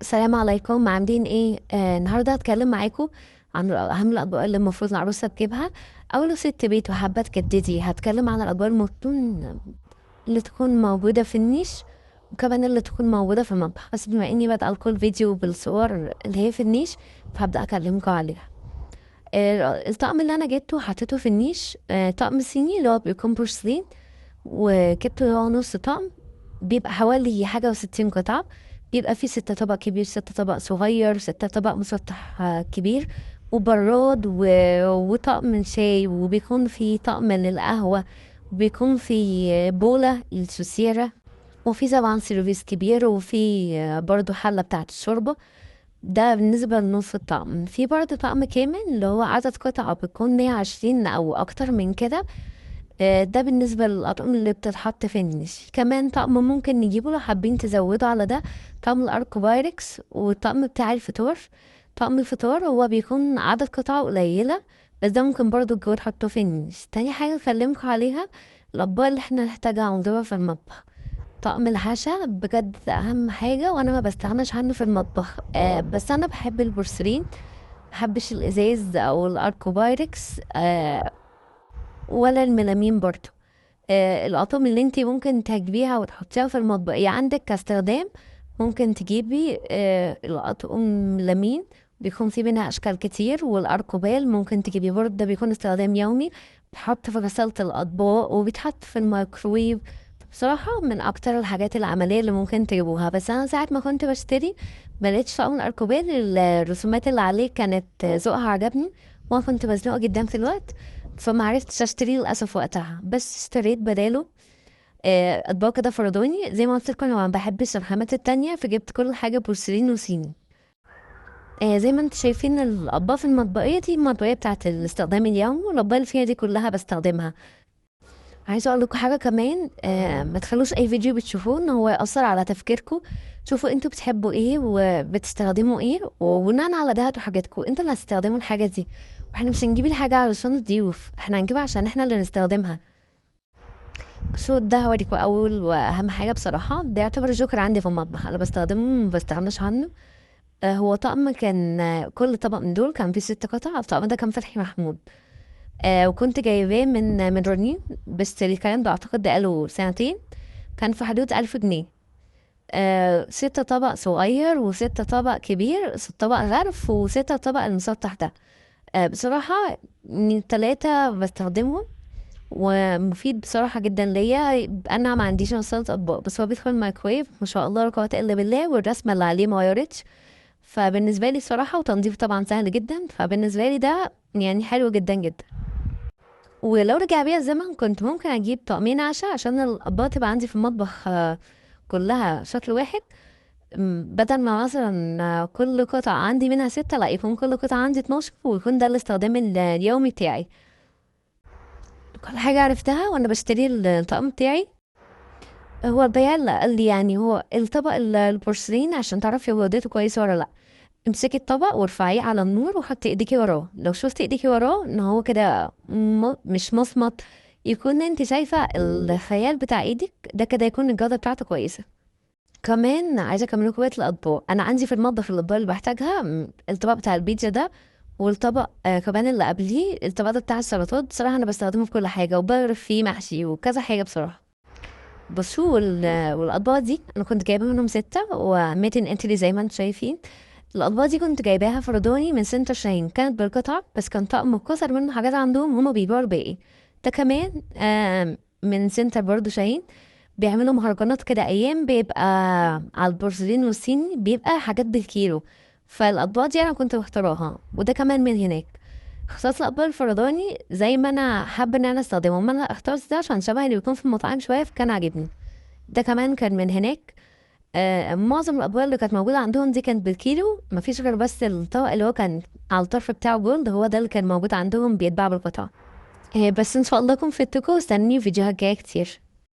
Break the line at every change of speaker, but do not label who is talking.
السلام عليكم، عاملين ايه؟ النهارده هتكلم معاكم عن اهم الاطباق اللي المفروض العروسه تجيبها. او لو ست بيت وحابه تجددي، هتكلم عن الاطباق اللي تكون موجوده في النيش، وكمان اللي تكون موجوده في المطبخ. بس بما اني بادئه كل فيديو بالصور اللي هي في النيش، فهبدا اكلمكم عليها. الطقم اللي انا جبته حطيته في النيش، طقم صيني اللي هو بيكون بورسلين، وجبته اللي هو نص طقم. بيبقى حوالي حاجة وستين قطعة. بيبقى فيه ستة طبق كبير، ستة طبق صغير، ستة طبق مسطح كبير، وبراد وطقم شاي، وبيكون في طقم للقهوة، وبيكون في بولة للسوسيرة، وفي طبعا سيرفيس كبير، وفي برضو حلة بتاعة الشوربة. ده بالنسبة لنص الطقم. في برضه طقم كامل اللي هو عدد قطع بيكون 120 أو أكتر من كده. ده بالنسبة للأطقم اللي بتتحط في النيش. كمان طقم ممكن نجيبه لو حابين تزودوا على ده، طقم الأركوبايركس والطقم بتاع الفطار. طقم الفطار هو بيكون عدد قطع قليلة، بس ده ممكن برضو الجو تحطه في النيش. تاني حاجة أكلمكوا عليها، الأطباق اللي احنا نحتاجها عندنا في المطبخ. طقم العشاء بجد أهم حاجة، وأنا ما بستغناش عنه في المطبخ. بس أنا بحب البورسلين، محبش الإزاز أو الأركوبايركس، ولا الميلامين برضو. الأطقم اللي انتي ممكن تجيبيها وتحطيها في المطبخ عندك كاستخدام، ممكن تجيبي الأطقم لامين، بيكون في منها أشكال كتير. والأركوبال ممكن تجيبي برضه، ده بيكون استخدام يومي، بيتحط في غسالة الأطباق وبيتحط في الميكروويف. بصراحة من أكتر الحاجات العملية اللي ممكن تجيبوها. بس أنا ساعة ما كنت بشتري ملقتش طقم الأركوبال، الرسومات اللي عليه كانت ذوقها عجبني، وأنا كنت مزنوقة جدا في الوقت، فما عرفتش اشتريه للاسف وقتها. بس اشتريت بداله اطباق كده فرداني. زي ما قلت لكم انا ما بحبش الخامات التانية، فجبت كل حاجه بورسلين وصيني. زي ما انتم شايفين الاطباق في المطبقيه دي، المطبقيه بتاعت الاستخدام اليومي، والاطباق اللي فيها دي كلها بستخدمها. عايزه اقول لكم حاجه كمان، ما تخلوش اي فيديو بتشوفوه ان هو ياثر على تفكيركم. شوفوا انتوا بتحبوا ايه وبتستخدموا ايه، وبناء على ده هاتوا حاجاتكم انتوا اللي هتستخدموا الحاجه دي. واحنا مش هنجيب الحاجه علشان الضيوف، احنا هنجيبها عشان احنا اللي نستخدمها. شو ده هوريكوا اول واهم حاجه. بصراحه ده يعتبر الجوكر عندي في المطبخ، انا بستخدمه ما بستغناش عنه. هو طقم كان، كل طبق من دول كان فيه ست قطع. الطقم ده كان فتحي محمود. وكنت جايباه من رنين، بس الكلام ده اعتقد ده قاله سنتين. كان في حدود 1000 جنيه. ستة طبق صغير، وستة طبق كبير، ست طبق غرف، وستة طبق المسطح ده. بصراحة من التلاتة بستخدمهم، ومفيد بصراحة جدا ليا. انا ما عنديش غسالة اطباق، بس هو بيدخل الميكرويف ما شاء الله لا قوة الا بالله، والرسمة اللي عليه ما غيرتش. فبالنسبة لي الصراحة، وتنظيفه طبعا سهل جدا، فبالنسبة لي ده يعني حلو جدا جدا. ولو رجع بيا الزمن كنت ممكن اجيب طقمين عشاء عشان الاطباق تبقى عندي في المطبخ كلها شكل واحد. بدل ما مثلا كل قطعة عندي منها ستة، لا يكون كل قطعة عندي 12، ويكون ده الاستخدام اليومي بتاعي. كل حاجة عرفتها وانا بشتري الطقم بتاعي. هو البياع اللي قال لي يعني هو الطبق البورسلين عشان تعرفي هو جودته كويسة ولا لا، امسكي الطبق وارفعيه على النور وحطي ايديكي وراه. لو شفتي ايديكي وراه ان هو كده مش مصمت، يكون انت شايفة الخيال بتاع ايدك ده، كده يكون الجودة بتاعته كويسة. كمان عايزة اكمل لكم بقية الاطباق. انا عندي في المطبخ الاطباق اللي بحتاجها، الطبق بتاع البيتزا ده، والطبق كمان اللي قبليه الطبق ده بتاع السلطات. بصراحة انا بستخدمه في كل حاجة، وبغرف فيه محشي وكذا حاجة بصراحة. بصوا والاطباق دي انا كنت جايبه منهم ستة، وميت ان اتلي زي ما انتم شايفين. الاطباق دي كنت جايباها فرداني من سنتر شاهين، كانت بالقطع، بس كان طقم متكسر منه حاجات عندهم، هما بيبيعوا الباقي. ده كمان من سنتر برضو شاهين، بيعملوا مهرجانات كده ايام، بيبقى على البورسلين والصيني، بيبقى حاجات بالكيلو. فالاطباق دي انا كنت مختاراها، وده كمان من هناك. اختصاص الاطباق الفرداني زي ما انا حابه ان انا استخدمه، ما انا اخترت ده عشان شبه اللي بيكون في المطاعم شويه، فكان عاجبني. ده كمان كان من هناك. معظم الاطباق اللي كانت موجوده عندهم دي كانت بالكيلو، مفيش غير بس الطبق اللي هو كان على الطرف بتاعه جولد، هو ده اللي كان موجود عندهم بيتباع بالقطع. بس ان شاء الله اكون فدتكم، واستنوني في فيديوهات جايه كتير.